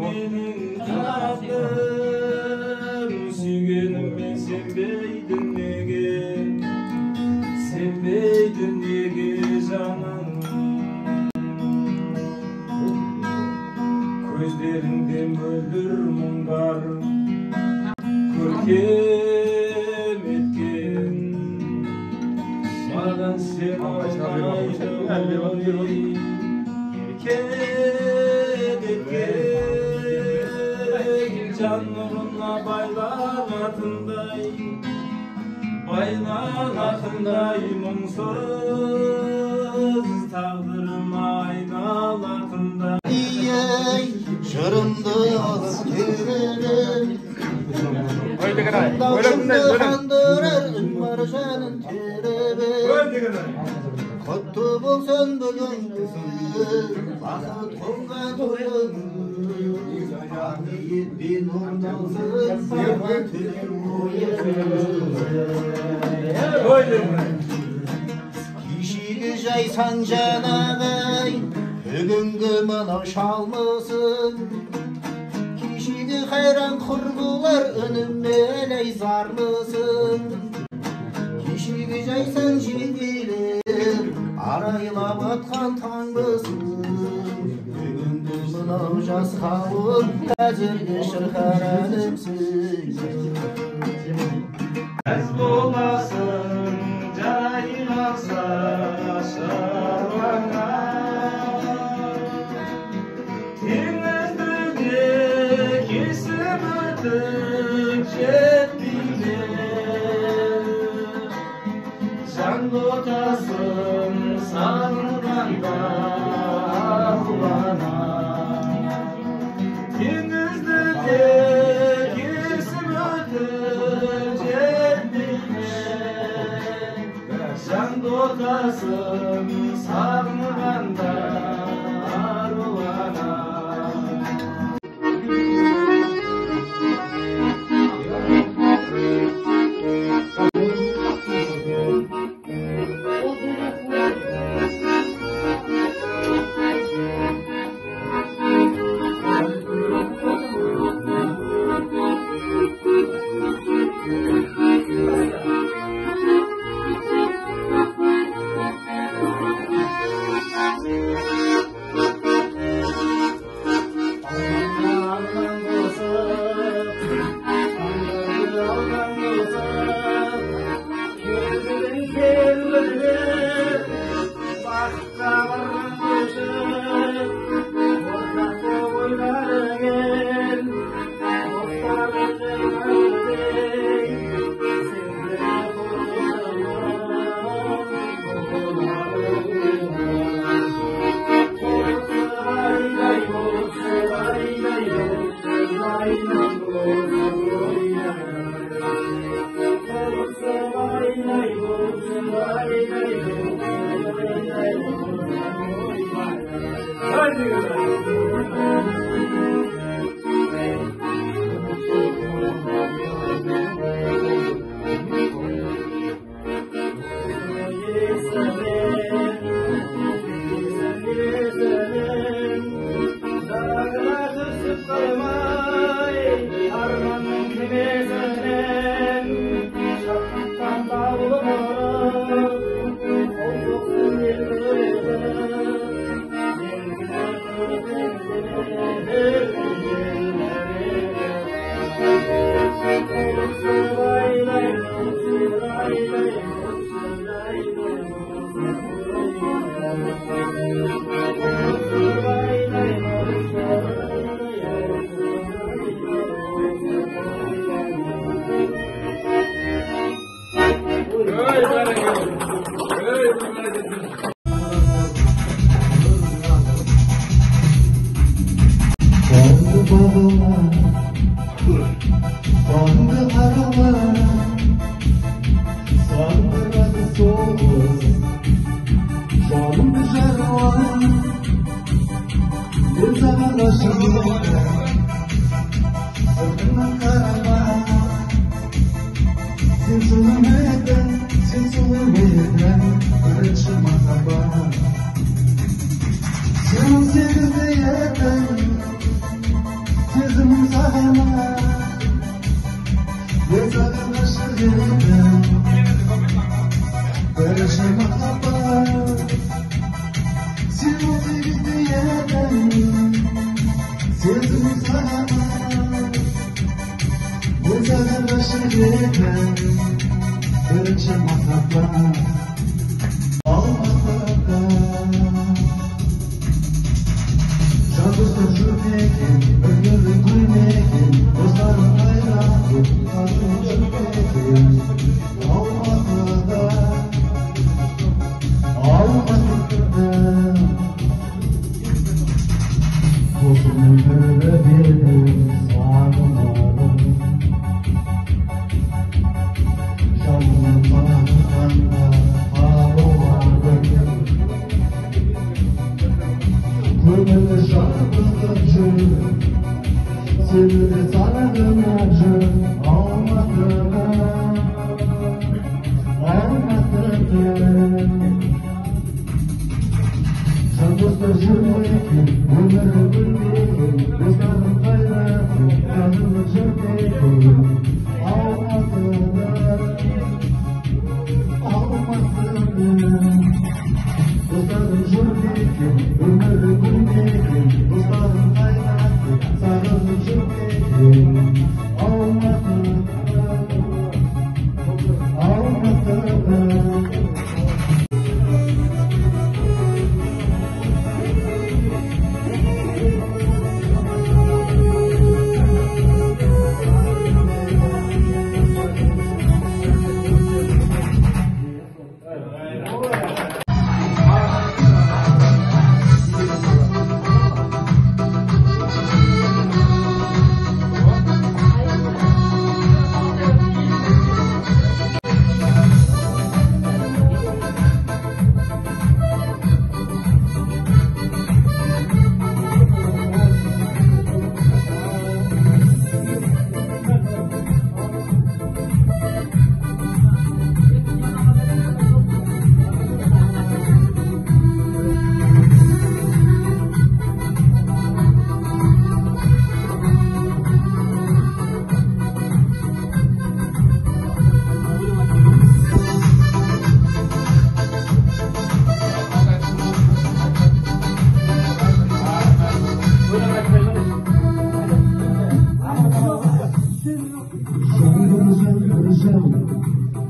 menin tatlım, suygenim ben senbeydin nege, senbeydin nege canım. Gözlerinden öldür mungar, görkem etken. Madan sen olmaydın, yerken etken. Can nuruna baylanatınday, munsuz tağdırım aynalatınday. Şırımdı askerim, Dağışımda kandırar marjanın terebi. Kutlu bulsun bugünkü, bakıt kongan toyun. Ahiyet bin ondansın, sana tülüm koyun. Kişiyi jaysan canagay, bugünkü mana şalmısın. Kişiyi hayran kurgular, önüme eley zarmısın. Kişiyi jaysan jigilim, arayla batkan tanrısın. Bugünkü mana jas kavun, tacirge şırharanımsın. Ez bulasın, cayılasa şarvana. Denizde kesibirdik jettiğine. Can dotasın sağlığında ahvana. Denizde kesibirdik jettiğine. Can dotasın sağlığında ahvana. Sezdim sana bu kadar başı yeter. Kırıkçı masraflar olmasa da Şarkısı sürmekin, ömrümü gülmekin, dostlarım hayranı, karşım sürmekin. Olmasa da Koşumun böyle bir sarılarım Şanlının bağrında ağrılarım Gönüllü şarkısı seni de sardım acı olmadı da Şarkısı sürmekin, ömrümü gülmekin, dostlarım hayranı, canımı sürmekin. Olmadı da dostlarım sürmekin, ömrümü gülmekin, dostlarım hayranı, canımı sürmekin. Olmadı da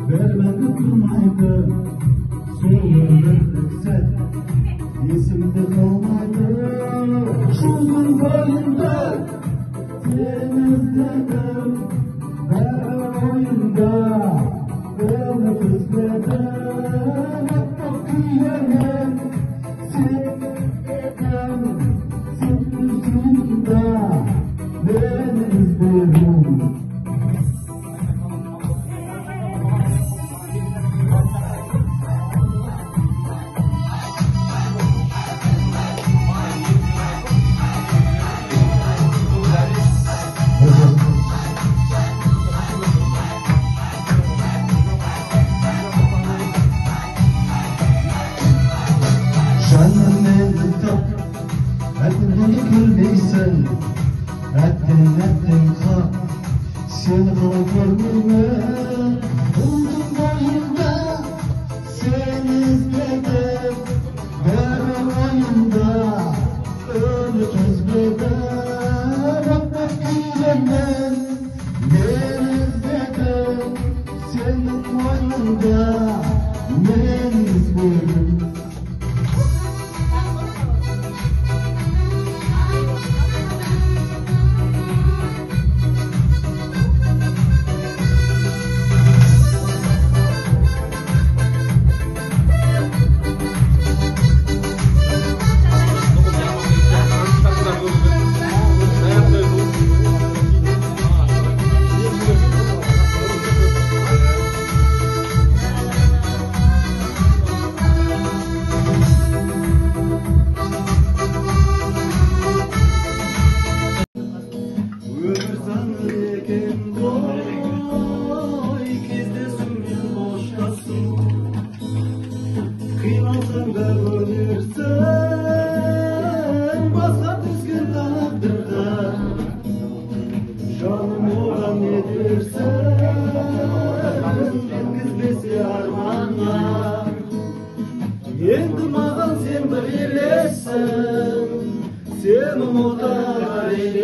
vermedim durmaydı Söylemek yesimde kalmadı Şunun boyunda temizledim Ben oyunda beni kızledim Hep bakıyorum sevdim Senin yüzünde beni izledim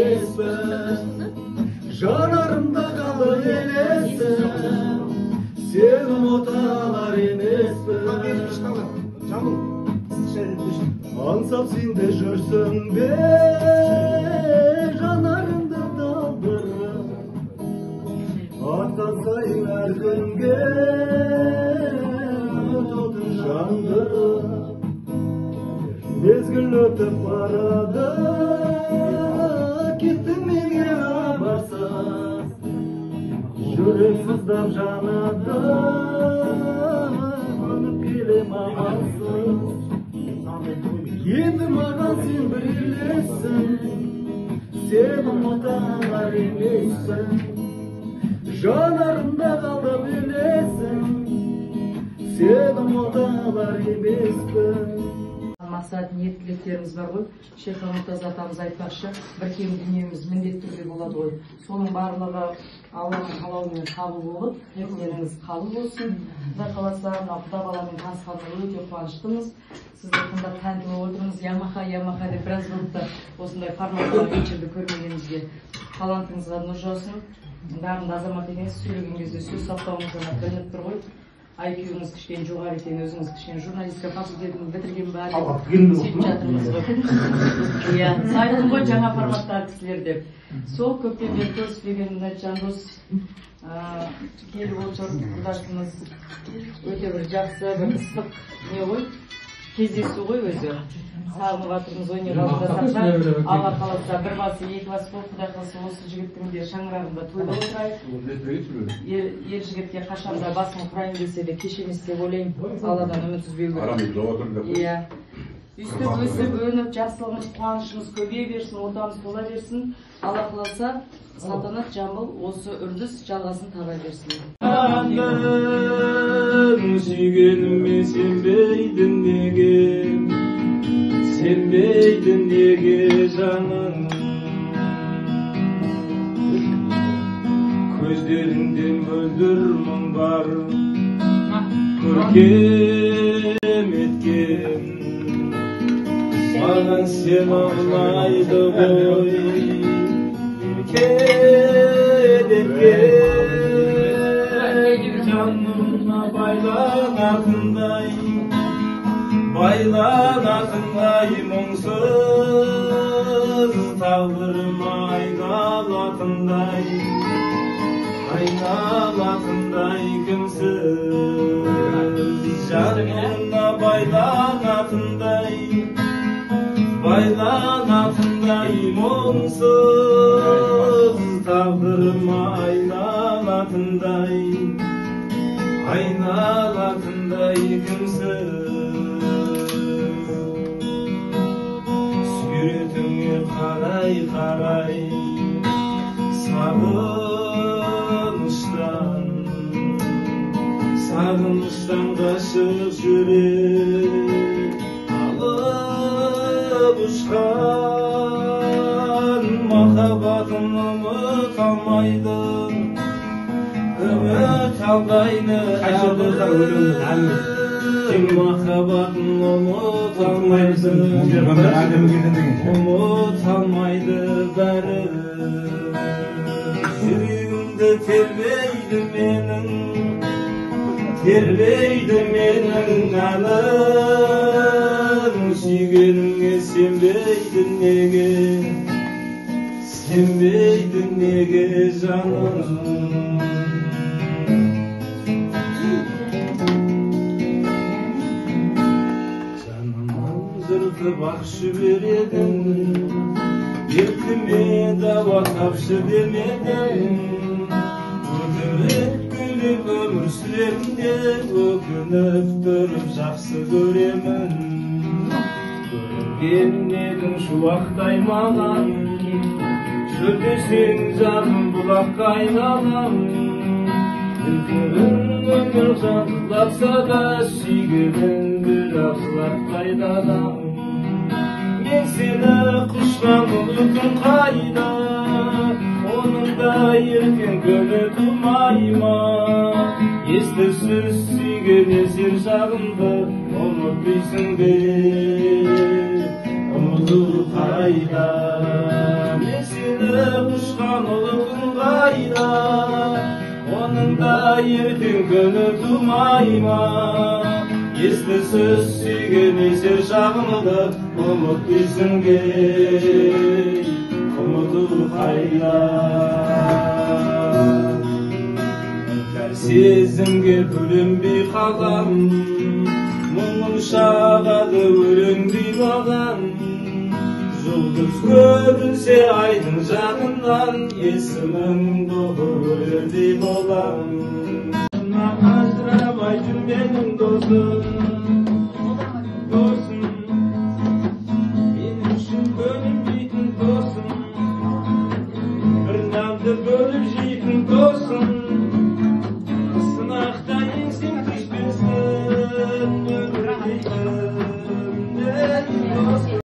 emespen. Жанарымда қалды елесің, сені ұмыталар емеспін. Аңсап сен де жүрсің бе, жанарымды талдырып, аттансайын әр күнге, отын жандырып. Мезгіл өтіп барады, кеттің неге хабарсыз, жүрек сыздап жанады, қанып келем амалсыз. Енді маған сен бір елессің, сені ұмыталар емеспін. Жанарымда қалды білесің, сені ұмыталар емеспін. Мақсат, ниет тілектеріміз бар ғой. Шейх Мұртаз атамыз айтпақшы, бір кем дүниеміз міндетті түрде болады ғой. Соның барлығы Алланың қалауымен қабыл болып, ниеттеріңіз қабыл болсын. Құдай қаласа, мына құда баламен танысқанына өте қуаныштымыз. Сізді тыңдап тәнті болып отырмыз. Ямаха деп біраз болыпты. Осындай форматта вечерді көрмегенімізге талантыңызға нұр жаусын. Бәрінде азамат екенсіз, сөйлеген кезде сөз саптауыңыздан білініп тұр ғой. IQ-іңіз кішкене жоғары екен, өзіңіз кішкене журналистика факультетін бітірген бе сөйтіп жатырмыз ғой. Иә, сайдым ғой жаңа форматтағы кісілер деп. Сол көптен бері көріспеген Жандос келіп отыр, құрдашымыз өте бір жақсы, бір ыстық не ғой, кездесу ғой өзі. Сағынып жатырмыз, ойнай қалыптасақта, Алла қаласа бір басы, екі басы болып, Құдай қаласа осы жігіттің де шаңырағында тойда отырайық. Ер жігітке қашанда басын құрайын десе де кеш емес деп ойлаймын, Алладан үміт үзбеу керек. Иә. Өйстіп өсіп өніп, жақсылығымыз, қуанышымыз көбейе берсін, отамыз тола берсін. Алла қаласа салтанат Жамбыл осы үрдіс жалғасын таба берсін. Сүйгеніме сенбейдің неге, сенбейдің неге жаным. Көздеріңде мөлдір мұң бар, көркем еткен. Маған сен ұнайды ғой, еркелеткен. Жанымна байланатындай мұңсыз, тағдырыма айналатындай кімсіз. Жанымна байланатындай мұңсыз, тағдырыма айналатындай кімсіз. Суретіңе қарай сағыныштан ғашық жүрек алып ұшқан. Махаббатын ұмыта алмайды, алдайды махаббатын ұмыта алмайды бәрі. Жүрегімді тербейді менің әнім. Сүйгеніңе сенбейді неге жаным. Бақшы бередің, еркіме дауа тапшы демедің. Өкініп күліп өмір сүремде, өкініп тұрып жақсы көремін. Көрінген едің шуақтай маған, шөлдесең жаным бұлаққа айналам. Өкініп өмір жазылатса да, сүйгенің бір асылатпайды адам. Мен сені құшқан үмітім қайда, оның да еркен көңілі тумай ма? Естірсіз сүйген есер жағымды ұмытпайсың бе? Ұмыту қайда? Мен сені Анда ертең күні тумай ма? Есті сөз сүйген есер шағымды ұмыт дейсіңге, ұмыту қайда? Кәр сезімге бөленбей қалам, мұңым шағады өлеңдей маған. Жұлдыз көрінсе айдың жанынан, есіміңді өлердей болам. Ажырамай жүр менің досым, досым, мен үшін бөлінбейтін досым, бір нанды бөліп жейтін досым.